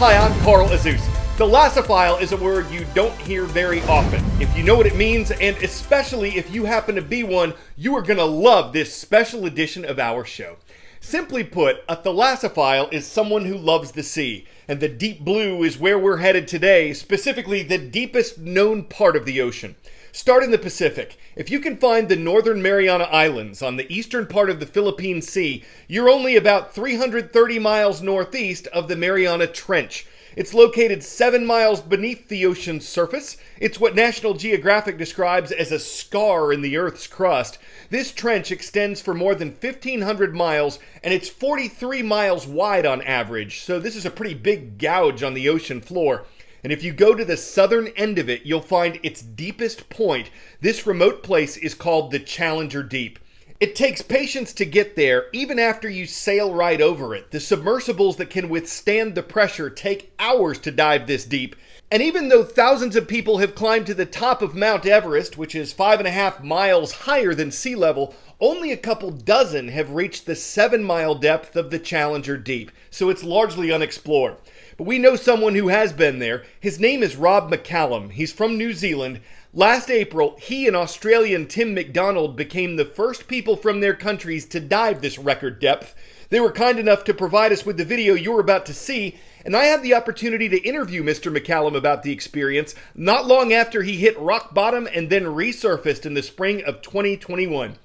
Hi, I'm Carl Azus. Thalassophile is a word you don't hear very often. If you know what it means, and especially if you happen to be one, you are going to love this special edition of our show. Simply put, a thalassophile is someone who loves the sea, and the deep blue is where we're headed today, specifically the deepest known part of the ocean. Start in the Pacific. If you can find the Northern Mariana Islands on the eastern part of the Philippine Sea, you're only about 330 miles northeast of the Mariana Trench. It's located 7 miles beneath the ocean's surface. It's what National Geographic describes as a scar in the Earth's crust. This trench extends for more than 1,500 miles, and it's 43 miles wide on average, so this is a pretty big gouge on the ocean floor. And if you go to the southern end of it, you'll find its deepest point. This remote place is called the Challenger Deep. It takes patience to get there, even after you sail right over it. The submersibles that can withstand the pressure take hours to dive this deep. And even though thousands of people have climbed to the top of Mount Everest, which is 5.5 miles higher than sea level, only a couple dozen have reached the 7-mile depth of the Challenger Deep, so it's largely unexplored. But we know someone who has been there. His name is Rob McCallum. He's from New Zealand. Last April, he and Australian Tim McDonald became the first people from their countries to dive this record depth. They were kind enough to provide us with the video you're about to see, and I had the opportunity to interview Mr. McCallum about the experience not long after he hit rock bottom and then resurfaced in the spring of 2021.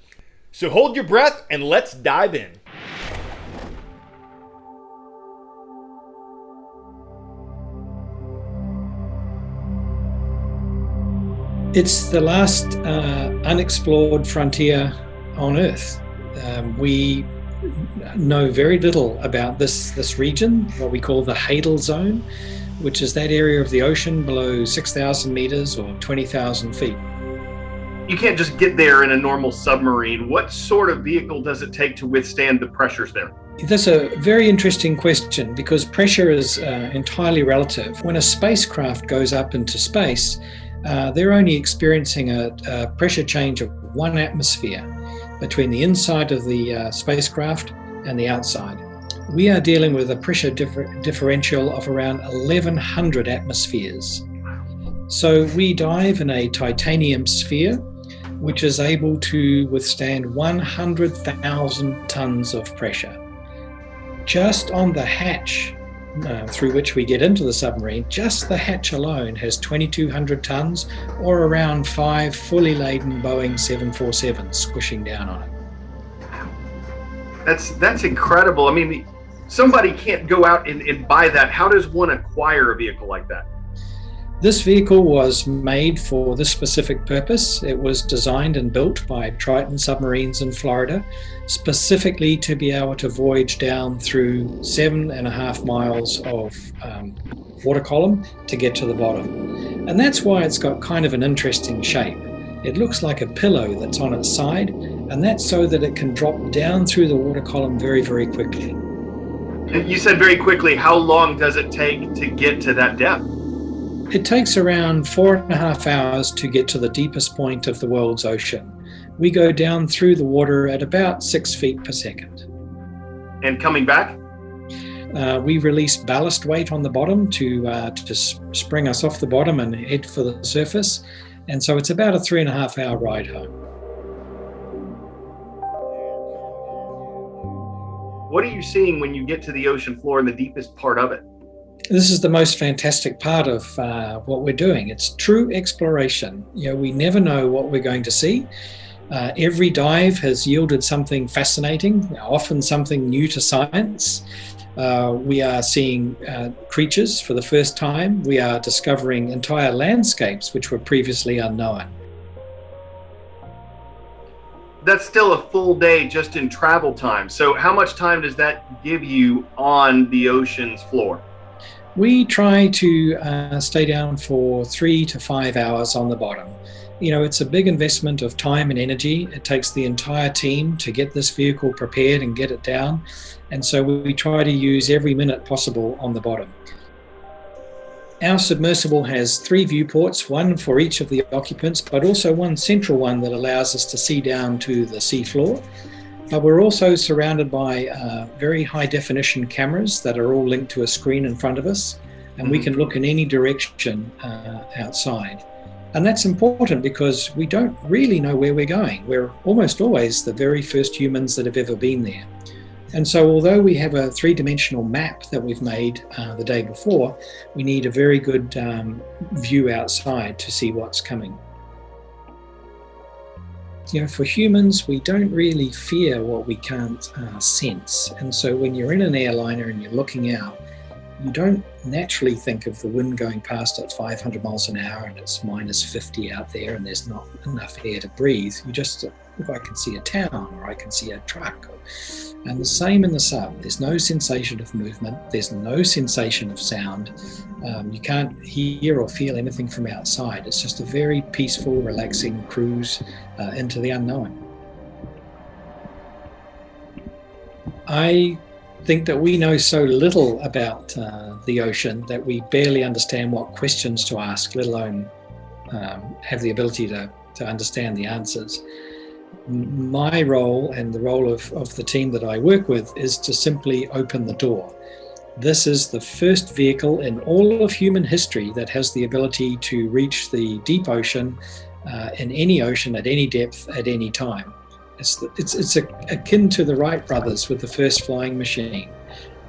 So hold your breath and let's dive in. It's the last unexplored frontier on Earth. We know very little about this region, what we call the Hadal Zone, which is that area of the ocean below 6,000 meters or 20,000 feet. You can't just get there in a normal submarine. What sort of vehicle does it take to withstand the pressures there? That's a very interesting question because pressure is entirely relative. When a spacecraft goes up into space, they're only experiencing a pressure change of 1 atmosphere between the inside of the spacecraft and the outside. We are dealing with a pressure differential of around 1,100 atmospheres. So we dive in a titanium sphere, which is able to withstand 100,000 tons of pressure. Just on the hatch through which we get into the submarine, just the hatch alone has 2,200 tons, or around 5 fully laden Boeing 747s squishing down on it. That's incredible. I mean, somebody can't go out and buy that. How does one acquire a vehicle like that? This vehicle was made for this specific purpose. It was designed and built by Triton Submarines in Florida, specifically to be able to voyage down through 7.5 miles of water column to get to the bottom. And that's why it's got kind of an interesting shape. It looks like a pillow that's on its side, and that's so that it can drop down through the water column very, very quickly. You said very quickly. How long does it take to get to that depth? It takes around 4.5 hours to get to the deepest point of the world's ocean. We go down through the water at about 6 feet per second. And coming back? We release ballast weight on the bottom to spring us off the bottom and head for the surface. And so it's about a 3.5 hour ride home. What are you seeing when you get to the ocean floor and the deepest part of it? This is the most fantastic part of what we're doing. It's true exploration. We never know what we're going to see. Every dive has yielded something fascinating, often something new to science. We are seeing creatures for the first time. We are discovering entire landscapes which were previously unknown. That's still a full day just in travel time. So how much time does that give you on the ocean's floor? We try to stay down for 3 to 5 hours on the bottom. It's a big investment of time and energy. It takes the entire team to get this vehicle prepared and get it down. And so we try to use every minute possible on the bottom. Our submersible has 3 viewports, one for each of the occupants, but also one central one that allows us to see down to the sea floor. But we're also surrounded by very high definition cameras that are all linked to a screen in front of us, and we can look in any direction outside. And that's important because we don't really know where we're going. We're almost always the very first humans that have ever been there. And so although we have a three-dimensional map that we've made the day before, we need a very good view outside to see what's coming. You know, for humans, we don't really fear what we can't sense. And so when you're in an airliner and you're looking out, you don't naturally think of the wind going past at 500 miles an hour and it's minus 50 out there and there's not enough air to breathe. You just, if I can see a town or I can see a truck. And the same in the sub. There's no sensation of movement. There's no sensation of sound. You can't hear or feel anything from outside. It's just a very peaceful, relaxing cruise into the unknown. I think that we know so little about the ocean that we barely understand what questions to ask, let alone have the ability to understand the answers. My role and the role of the team that I work with is to simply open the door. This is the first vehicle in all of human history that has the ability to reach the deep ocean in any ocean at any depth at any time. It's akin to the Wright brothers with the first flying machine.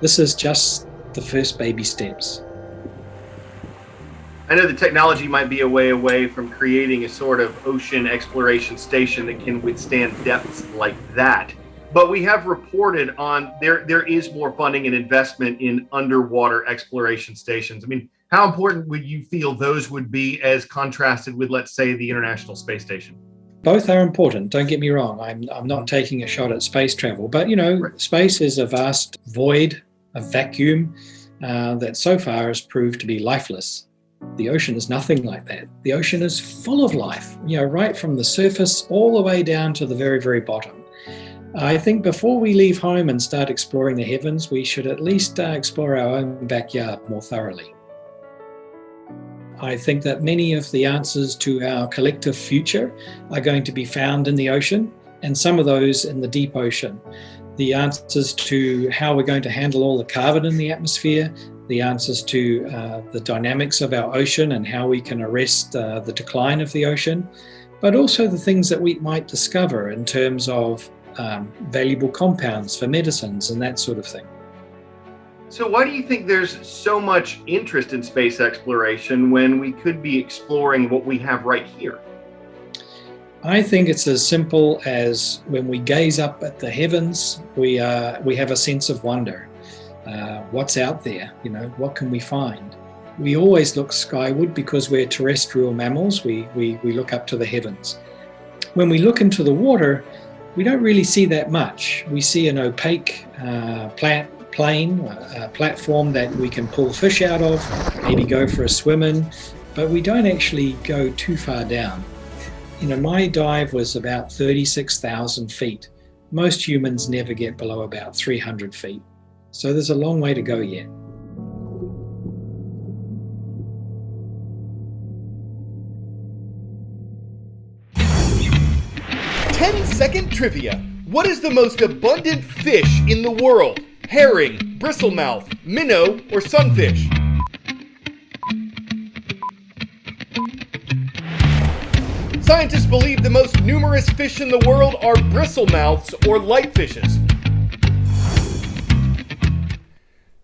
This is just the first baby steps. I know the technology might be a way away from creating a sort of ocean exploration station that can withstand depths like that. But we have reported on there is more funding and investment in underwater exploration stations. I mean, how important would you feel those would be as contrasted with, let's say, the International Space Station? Both are important, don't get me wrong. I'm not taking a shot at space travel, but you know, right. Space is a vast void, a vacuum that so far has proved to be lifeless. The ocean is nothing like that. The ocean is full of life, you know, right from the surface all the way down to the very, very bottom. I think before we leave home and start exploring the heavens, we should at least explore our own backyard more thoroughly. I think that many of the answers to our collective future are going to be found in the ocean, and some of those in the deep ocean. The answers to how we're going to handle all the carbon in the atmosphere, the answers to the dynamics of our ocean and how we can arrest the decline of the ocean, but also the things that we might discover in terms of valuable compounds for medicines and that sort of thing. So why do you think there's so much interest in space exploration when we could be exploring what we have right here? I think it's as simple as when we gaze up at the heavens, we have a sense of wonder. What's out there? You know, what can we find? We always look skyward because we're terrestrial mammals. We look up to the heavens. When we look into the water, we don't really see that much. We see an opaque platform that we can pull fish out of, maybe go for a swim in, but we don't actually go too far down. You know, my dive was about 36,000 feet. Most humans never get below about 300 feet. So there's a long way to go yet. Ten-second trivia. What is the most abundant fish in the world? Herring, bristlemouth, minnow, or sunfish? Scientists believe the most numerous fish in the world are bristlemouths or lightfishes.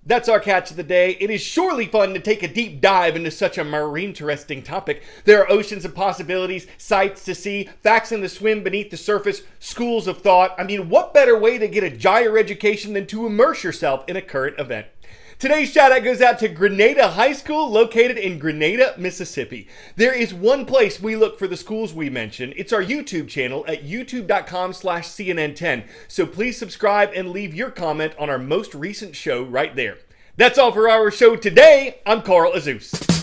That's our catch of the day. It is surely fun to take a deep dive into such a marine-interesting topic. There are oceans of possibilities, sights to see, facts in the swim beneath the surface, schools of thought. I mean, what better way to get a gyre education than to immerse yourself in a current event? Today's shout out goes out to Grenada High School, located in Grenada, Mississippi. There is one place we look for the schools we mention. It's our YouTube channel at youtube.com/CNN10. So please subscribe and leave your comment on our most recent show right there. That's all for our show today. I'm Carl Azus.